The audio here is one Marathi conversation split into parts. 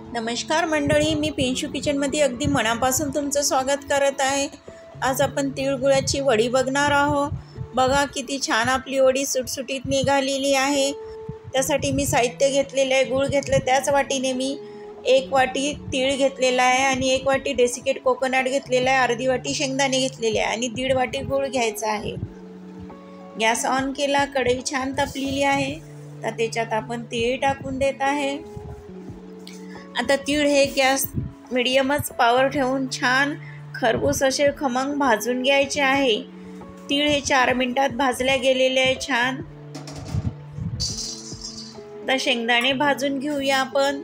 नमस्कार मंडळी, मी पिंशू किचनमध्ये अगदी मनापासून तुमचं स्वागत करत आहे। आज आपण तिळगुळाची वडी बघणार आहोत। बघा किती छान आपली वडी सुटसुटीत निघालेली आहे। त्यासाठी मी साहित्य घेतलेले आहे। गूळ घेतले, त्याच वाटीने मी 1 वाटी तीळ घेतलेला आहे आणि 1 वाटी डेसिकेट कोकोनट घेतलेला आहे, अर्धी वाटी शेंगदाणे घेतलेले आहे आणि 1.5 वाटी गूळ घ्यायचा आहे। गॅस ऑन केला, कढई छान तापलेली आहे, तर त्याच्यात आपण तीळ टाकून देत आहे। आता तीळ हे गॅस मीडियमच पावर ठेवून छान खरपूस असे खमंग भाजून घ्यायचे आहे। तीळ हे 4 मिनिटात भाजल्या गेलेले आहे छान। आता शेंगदाणे भाजून घेऊया आपण।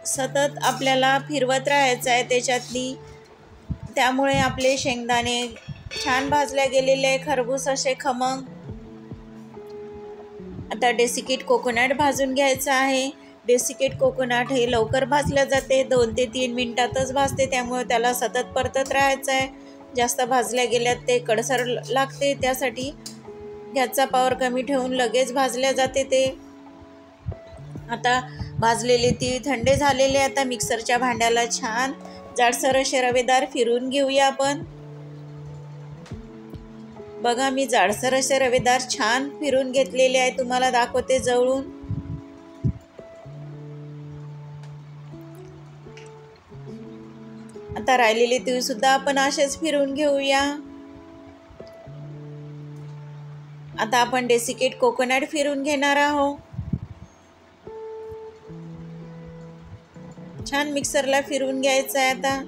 सतत आपल्याला फिरवत राहायचं आहे त्याच्यातली, त्यामुळे आपले शेंगदाणे छान भाजल्या गेलेले आहे, खरपूस असे खमंग। आता डेसिकेट कोकोनट भाजून घ्यायचं आहे। डेसिकेट कोकोनट हे लवकर भाजले जाते, 2 ते 3 मिनिटातच भाजते, त्यामुळे त्याला सतत परतत राहायचं आहे। जास्त भाजल्या गेल्यात ते कडसर लागते, त्यासाठी गॅसचा पॉवर कमी ठेवून लगेच भाजल्या जाते ते। आता भाजलेले तीळ थंड झालेले, आता मिक्सरच्या भांड्याला छान जाडसर असे रवेदार फिरून घेऊया आपण। बघा मी जाडसर असे रवेदार छान फिरून घेतलेले आहे, तुम्हाला दाखवते जवळून। आता राहिलेले तीळ सुद्धा आपण असेच फिरून घेऊया। आता आपण डेसिकेट कोकोनट फिरून घेणार आहोत। छान मिक्सरला फिरून घ्यायचं आहे। आता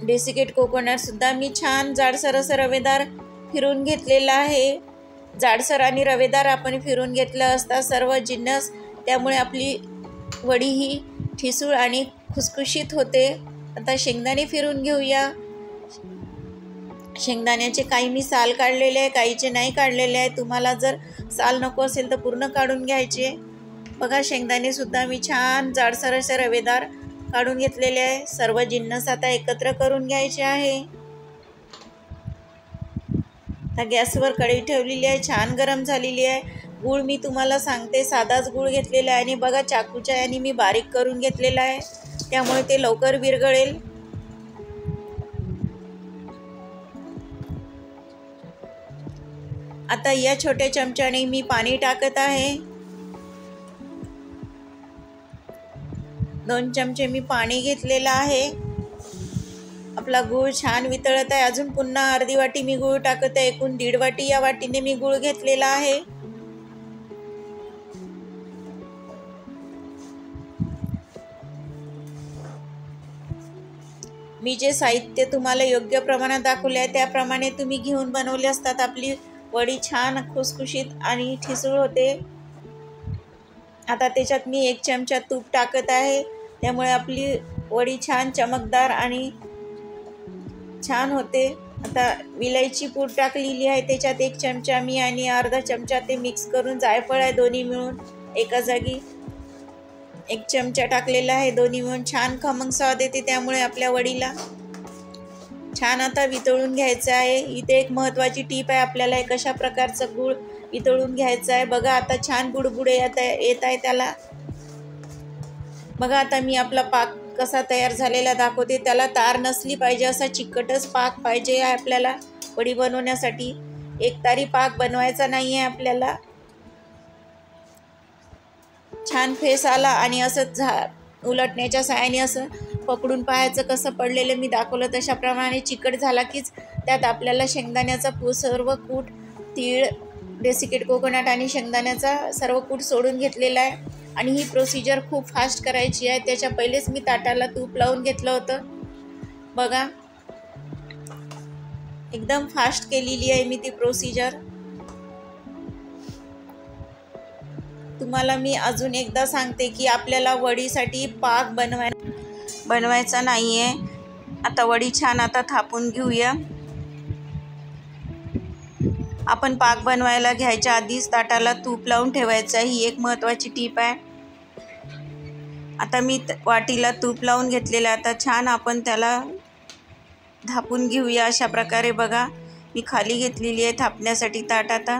डेसिकेट कोकोनट सुद्धा मी छान जाडसर असं रवेदार फिरून घेतलेला आहे। जाडसर आणि रवेदार आपण फिरून घेतलं असता सर्व जिन्नस, त्यामुळे आपली वडी ही ठिसूळ आणि खुसखुशीत होते। आता शेंगदाणे फिरून घेऊया। शेंगदाण्याचे काही मी साल काढलेले आहे, काहीचे नाही काढलेले आहे। तुम्हाला जर साल नको असेल तर पूर्ण काढून घ्यायचे। बघा शेंगदाणे सुद्धा मी छान जाडसर असे रवेदार काढून घेतलेले आहे। सर्व जिन्नस आता एकत्र करून घ्यायचे आहे। आता गॅसवर कढई ठेवलेली आहे, छान गरम झालेली आहे। गूळ मी तुम्हाला सांगते साधाच गूळ घेतलेला आहे आणि बघा चाकूच्या याने मी बारीक करून घेतलेला आहे, त्यामुळे ते लवकर विरघळेल। आता या छोट्या चमच्याने मी पाणी टाकत आहे। 2 चमचे मी पाणी घेतलेलं आहे। आपला गूळ छान वितळत आहे, अजून पुन्हा अर्धी वाटी मी गूळ टाकत आहे। एकूण 1.5 वाटी या वाटीने मी गूळ घेतलेला आहे। मी जे साहित्य तुम्हाला योग्य प्रमाणात दाखवले आहे त्याप्रमाणे तुम्ही घेऊन बनवले असतात आपली वडी छान खुसखुशीत आणि ठिसूळ होते। आता त्याच्यात मी 1 चमचा तूप टाकत आहे, त्यामुळे आपली वडी छान चमकदार आणि छान होते। आता विलायची पूड टाकलेली आहे, त्याच्यात 1 चमचा मी आणि अर्धा चमचा ते मिक्स करून, जायफळ आहे दोन्ही मिळून एका जागी 1 चमचा टाकलेला आहे, दोन्ही मिळून छान खमंग स्वाद येते, त्यामुळे आपल्या वडीला छान आता वितळून घ्यायचं आहे। इथे एक महत्त्वाची टीप आहे, आपल्याला कशा प्रकारचं गूळ वितळून घ्यायचं आहे। बघा आता छान बुडबुडे येत आहे त्याला। बघा आता मी आपला पाक कसा तयार झालेला दाखवते। त्याला तार नसली पाहिजे, असा चिकटच पाक पाहिजे आहे आपल्याला वडी बनवण्यासाठी। एकतारी पाक बनवायचा नाही आहे आपल्याला। छान फेस आला आणि असं उलटण्याच्या साहाय्याने असं पकडून पाहायचं, कसं पडलेलं मी दाखवलं तशाप्रमाणे चिकट झाला कीच त्यात आपल्याला शेंगदाण्याचा सर्व कूट, तीळ, डेसिकेट कोकोनट आणि शेंगदाण्याचा सर्व कूट सोडून घेतलेला आहे। आणि ही प्रोसिजर खूप फास्ट करायची आहे, त्याच्या पहिलेच मी ताटाला तूप लावून घेतलं होतं। बघा एकदम फास्ट केलेली आहे मी ती प्रोसिजर। तुम्हाला मी अजून एकदा सांगते की आपल्याला वडीसाठी पाक बनवायचा नाही आहे। आता वडी छान आता थापून घेऊया। आपण पाक बनवायला घ्यायच्या आधीच ताटाला तूप लावून ठेवायचं आहे, ही एक महत्त्वाची टीप आहे। आता मी वाटीला तूप लावून घेतलेलं आहे, आता छान आपण त्याला थापून घेऊया अशा प्रकारे। बघा मी खाली घेतलेली आहे थापण्यासाठी ताट। आता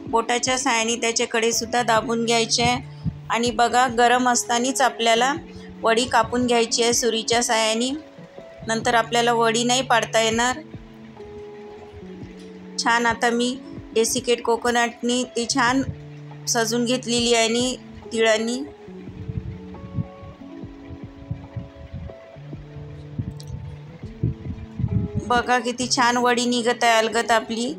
बोटाच्या साहाय्याने त्याचे कडेसुद्धा दाबून घ्यायचे आहे. आणि बघा, गरम असतानाच आपल्याला वडी कापून घ्यायची आहे सुरीच्या साहाय्याने. नंतर आपल्याला वडी नाही पाडता येणार. छान आता मी डेसिकेट कोकोनटनी ती छान सजून घेतलेली आहे आणि तिळांनी. बघा किती छान वडी निघत आहे अलगद आपली.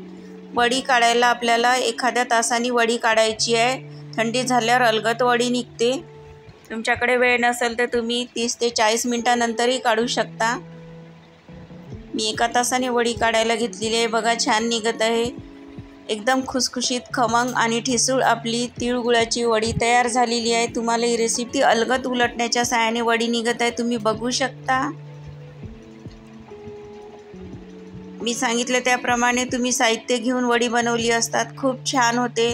वडी काढायला आपल्याला एखाद्या तासाने वडी काढायची आहे. थंडी झाल्यावर अलगद वडी निघते. तुमच्याकडे वेळ नसेल तर तुम्ही 30 ते 40 मिनटानंतरही काढू शकता. मी 1 तासाने वडी काढायला घेतलेली आहे. बघा छान निघत आहे. एकदम खुसखुशीत, खमंग आणि ठिसूळ आपली तिळगुळाची वडी तयार झालेली आहे. तुम्हाला ही रेसिपी अलगद उलटण्याच्या साहाय्याने वडी निघत आहे, तुम्ही बघू शकता. मी सांगितलं त्याप्रमाणे तुम्ही साहित्य घेऊन वडी बनवली असतात. खूप छान होते.